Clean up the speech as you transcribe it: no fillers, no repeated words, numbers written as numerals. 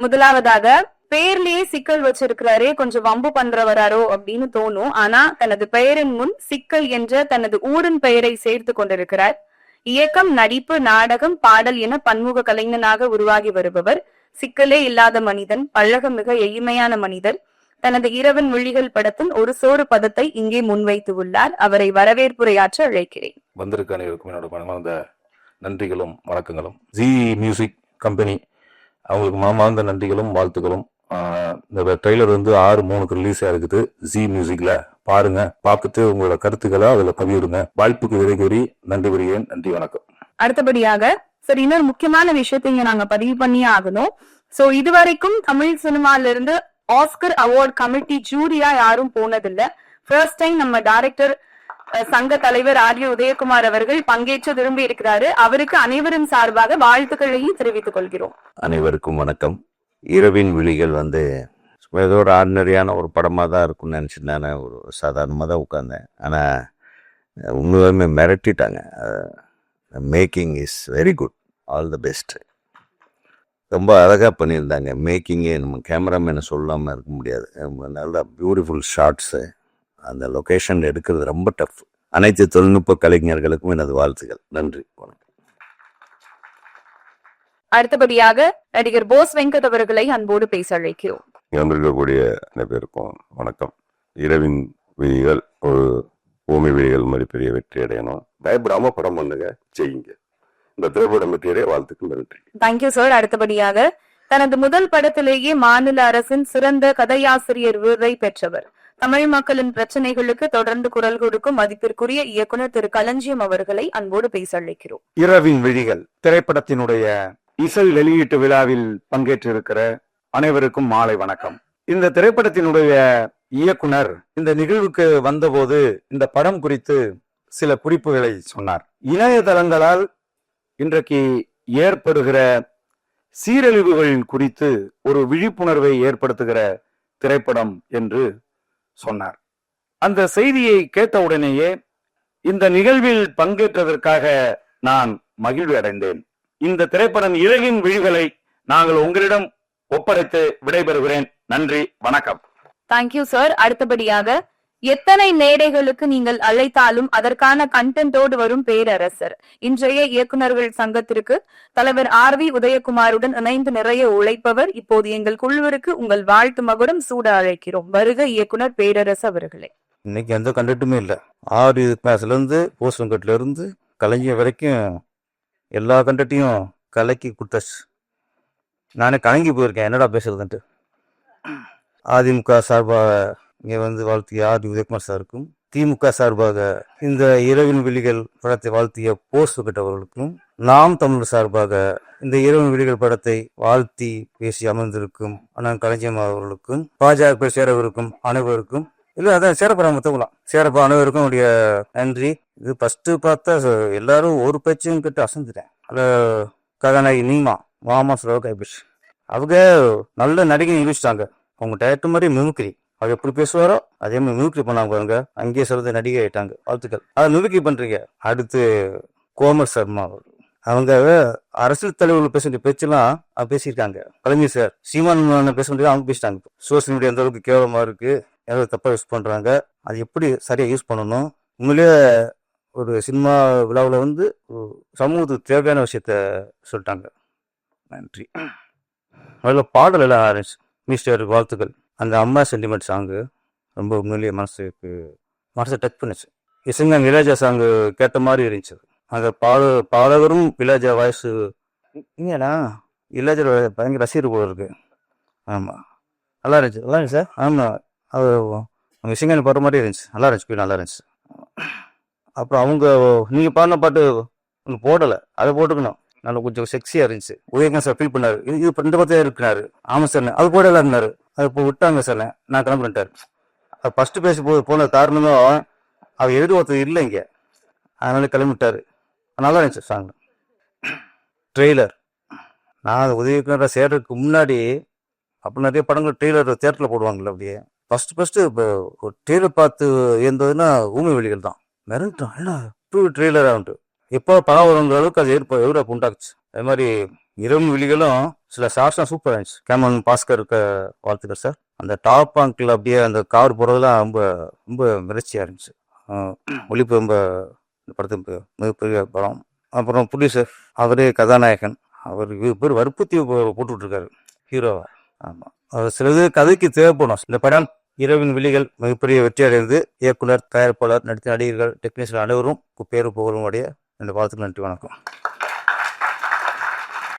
முதலாவதாக பெயர்லயே சிக்கல் வச்சிருக்கிறாரே, கொஞ்சம் வம்பு பண்றவராரோ அப்படின்னு தோணும். ஆனா தனது பெயரின் முன் சிக்கல் என்ற தனது ஊரின் பெயரை சேர்த்து கொண்டிருக்கிறார். இயக்கம், நடிப்பு, நாடகம், பாடல் என பன்முக கலைஞனாக உருவாகி வருபவர். சிக்கலே இல்லாத மனிதன், பழக மிக எளிமையான மனிதர். தனது இரவன் மொழிகள் படத்தின் ஒரு சோறு பதத்தை இங்கே முன்வைத்து உள்ளார். அவரை வரவேற்புரையாற்ற அழைக்கிறேன். வந்திருக்க அனைவருக்கும் என்னோட மனமார்ந்த நன்றிகளும் வணக்கங்களும். ஜி மியூசிக் கம்பெனி அவங்களுக்கு மனமார்ந்த நன்றிகளும் வாழ்த்துக்களும். இந்த ட்ரெய்லர் வந்து 6/3 ரிலீஸ் ஆயிருக்குது. ஜி மியூசிக்ல பாருங்க, பார்த்துட்டு உங்களோட கருத்துக்களை அதுல பதிவிடுங்க. வாய்ப்புக்கு விதை கூறி நன்றி புரிகிறேன். நன்றி, வணக்கம். அடுத்தபடியாக சரி, இன்னொரு முக்கியமான விஷயத்தை இங்க நாங்க பதிவு பண்ணியே ஆகணும். சோ இதுவரைக்கும் தமிழ் சினிமால இருந்து ஆஸ்கர் அவார்ட் கமிட்டி ஜூரியா யாரும் போனதில்ல. ஃபர்ஸ்ட் டைம் நம்ம டைரக்டர் சங்க தலைவர் ஆர்ய உதயகுமார் அவர்கள் பங்கேற்று விரும்பி இருக்கிறாரு. அவருக்கு அனைவரின் சார்பாக வாழ்த்துக்களையும் தெரிவித்துக் கொள்கிறோம். அனைவருக்கும் வணக்கம். இரவின் விழிகள் வந்து ஏதோ ஒரு ஆர்டினரியான ஒரு படமாக தான் இருக்கும்னு நினச்சிட்டு நான் ஒரு சாதாரணமாக தான் உட்கார்ந்தேன். ஆனால் உண்மையுமே மிரட்டிட்டாங்க. Making is very good, all the best. ரொம்ப அழகாக பண்ணியிருந்தாங்க மேக்கிங்கே. நம்ம கேமராமேனை சொல்லாமல் இருக்க முடியாது. நல்ல பியூட்டிஃபுல் ஷார்ட்ஸு. அந்த லொக்கேஷன் எடுக்கிறது ரொம்ப டஃப். அனைத்து தொழில்நுட்ப கலைஞர்களுக்கும் எனது வாழ்த்துக்கள். நன்றி, வணக்கம். அடுத்தபடியாக நடிகர் போஸ் வெங்கட் அவர்களை அன்போடு பேச அழைக்கிறோம். வந்திருக்கக்கூடிய அனைவருக்கும் வணக்கம். இரவின் விழிகள் ஒரு பூமி விழிகள் மாதிரி பெரிய வெற்றி அடையணும். பயப்படாம படம் பண்ணுங்க, செய்யுங்க. இந்த திரைப்படம் வெற்றியடைய வாழ்த்துக்கள், நன்றி. Thank you sir. அடுத்தபடியாக தனது முதல் படத்திலேயே மாநில அரசின் சிறந்த கதையாசிரியர் விருதை பெற்றவர், தமிழ் மக்களின் பிரச்சனைகளுக்கு தொடர்ந்து குரல் கொடுக்கும் மதிப்பிற்குரிய இயக்குனர் திரு களஞ்சியம் அவர்களை அன்போடு பேச அழைக்கிறோம். இரவின் விழிகள் திரைப்படத்தினுடைய இசை வெளியீட்டு விழாவில் பங்கேற்றிருக்கிற அனைவருக்கும் மாலை வணக்கம். இந்த திரைப்படத்தினுடைய இயக்குனர் இந்த நிகழ்வுக்கு வந்தபோது இந்த படம் குறித்து சில குறிப்புகளை சொன்னார். இணையதளங்களால் இன்றைக்கு ஏற்படுகிற சீரழிவுகள் குறித்து ஒரு விழிப்புணர்வை ஏற்படுத்துகிற திரைப்படம் என்று சொன்னார். அந்த செய்தியை கேட்டவுடனேயே இந்த நிகழ்வில் பங்கேற்றதற்காக நான் மகிழ்வு அடைந்தேன். இந்த திரைப்படம் இரவின் விழிகளை நாங்கள் உங்களிடம் ஒப்படைத்து விடைபெறுகிறேன். நன்றி, வணக்கம். Thank you sir. அடுத்தபடியாக எத்தனை மேடைகளுக்கு நீங்கள் அழைத்தாலும் அதற்கான கண்டென்ட்டோடு வரும் பேரரசர், இன்றைய இயக்குநர்கள் சங்கத்திற்கு தலைவர் ஆர்வி உதயகுமாருடன் இணைந்து நிறைய உழைப்பவர், இப்போது எங்கள் குழுவிற்கு உங்கள் வாழ்த்து மகுடம் சூட அழைக்கிறோம். வருக இயக்குனர் பேரரசு அவர்களே. இன்னைக்கு எந்த கண்டென்ட்டுமே இல்லை. 6 கிளாஸ்ல இருந்து போஸ் வெங்கட்ல இருந்து கலைஞர் வரைக்கும் எல்லா கண்டென்ட்டையும் கலக்கி கொடுத்தாச்சு. நானே கலங்கி போயிருக்கேன், என்னடா பேசுறதுன்ட்டு. அதிமுக சார்பாக இங்கே வந்து வாழ்த்திய ஆர்வி உதயகுமார் சாருக்கும், திமுக சார்பாக இந்த இரவின் விழிகள் படத்தை வாழ்த்திய போஸ் வெங்கட் அவர்களுக்கும், நாம் தமிழர் சார்பாக இந்த இரவின் விழிகள் படத்தை வாழ்த்தி பேசி அமர்ந்திருக்கும் அண்ணன் களஞ்சியம் அவர்களுக்கும், பாஜக சேரவருக்கும் அனைவருக்கும், இல்லை அதான் சேரப்பட மொத்தவங்களாம் சேரப்பா அனைவருக்கும் உடைய நன்றி. இது ஃபர்ஸ்ட் பார்த்தா எல்லாரும் ஒரு பேச்சும் கேட்டு அசந்துட்டேன். அதில் கதாநாயகி நீமா மாமா சொல்ல கைபிஷ் அவங்க நல்ல நடிகை நிரூபிச்சிட்டாங்க. அவங்க டயட்டு மாதிரி மிமிக்ரி, அவர் எப்படி பேசுவாரோ அதே மாதிரி மிமிக்ரி பண்ணாங்க பாருங்க. அங்கேயே சிறந்த நடிகை ஆயிட்டாங்க, வாழ்த்துக்கள். அதை மிமிக்ரி பண்றீங்க. அடுத்து கோமல் சர்மா அவங்க அரசியல் தலைவர்கள் பேச வேண்டிய பேச்செல்லாம் பேசியிருக்காங்க. கலைஞர் சார் சீமான் பேச வேண்டியது அவங்க பேசிட்டாங்க. சோசியல் மீடியா எந்த அளவுக்கு கேவலமா இருக்கு, யாராவது தப்பா யூஸ் பண்றாங்க, அது எப்படி சரியா யூஸ் பண்ணணும். உண்மையிலேயே ஒரு சினிமா விழாவில் வந்து சமூகத்துக்கு தேவையான விஷயத்த சொல்லிட்டாங்க. நன்றி. அதில் பாடல் எல்லாம் மிஸ்டர் வாழ்த்துக்கள். அந்த அம்மா சென்டிமெண்ட் சாங்கு ரொம்ப உண்மையிலேயே மனசை டச் பண்ணுச்சு. இசைங்க இளையராஜா சாங்கு கேட்ட மாதிரி இருந்துச்சு. அந்த பாடகரும் இளையராஜா வாய்ஸ் இல்லையா, இளையராஜா பயங்கர ரசிகர் போல இருக்கு. ஆமாம், நல்லா இருந்துச்சு சார். ஆமாம், அது அவங்க இசைங்க பாடுற மாதிரி இருந்துச்சு, நல்லா இருந்துச்சு. அப்புறம் அவங்க நீங்கள் பாடின பாட்டு ஒன்று போடலை, அதை போட்டுக்கணும். நல்லா கொஞ்சம் செக்ஸியாக இருந்துச்சு. உதயகுமார் சார் ஃபீல் பண்ணாரு, இது 2 பத்தே இருக்கிறாரு. ஆமாம் சார், அது போடலாம் இருந்தாரு. அது இப்போ விட்டாங்க சார், நான் கிளம்புறேன்ட்டார். அது ஃபர்ஸ்ட் பேசி போன காரணமும் அவர் எதிர் ஒருத்தர் இல்லை இங்கே, அதனால கிளம்பிட்டாரு. நல்லா இருந்துச்சு சாங். ட்ரெய்லர் நான் உதயகுமார் சேர்றதுக்கு முன்னாடி அப்போ நிறைய படங்கள் ட்ரெய்லர் தேட்டரில் போடுவாங்கல்ல. அப்படியே ஃபர்ஸ்ட் இப்போ ஒரு ட்ரெய்லர் பார்த்து இருந்ததுன்னா ஊமை வெளிகள் தான். மிரண்டான், என்ன ட்ரெய்லர் ஆகுன்ட்டு. எப்போ படம் வருங்கிற அளவுக்கு அது எதிர்ப்பு உண்டாக்குச்சு. அது மாதிரி இரவு விழிகளும் சில ஷார்ட்ஸ்லாம் சூப்பராக இருந்துச்சு. கேமரன் பாஸ்கருக்கு வாழ்த்துக்கள் சார். அந்த டாப் ஆங்கிள் அப்படியே அந்த கார் போகிறதுலாம் ரொம்ப ரொம்ப மிரட்சியாக இருந்துச்சு. ஒளிப்பு ரொம்ப இந்த படத்துக்கு மிகப்பெரிய படம். அப்புறம் ப்ரொடியூசர் அவரே கதாநாயகன், அவர் பேர் வற்புறுத்தி போட்டுட்ருக்காரு ஹீரோவா. ஆமாம், அவர் சிலது கதைக்கு தேவைப்படும். இந்த படம் இரவின் விழிகள் மிகப்பெரிய வெற்றி அடைந்து இயக்குனர், தயாரிப்பாளர், நடித்த நடிகர்கள், டெக்னீஷியன் அனைவரும் பேரு புகழும் உடைய இந்த வாழ்த்துக்கள். நன்றி, வணக்கம்.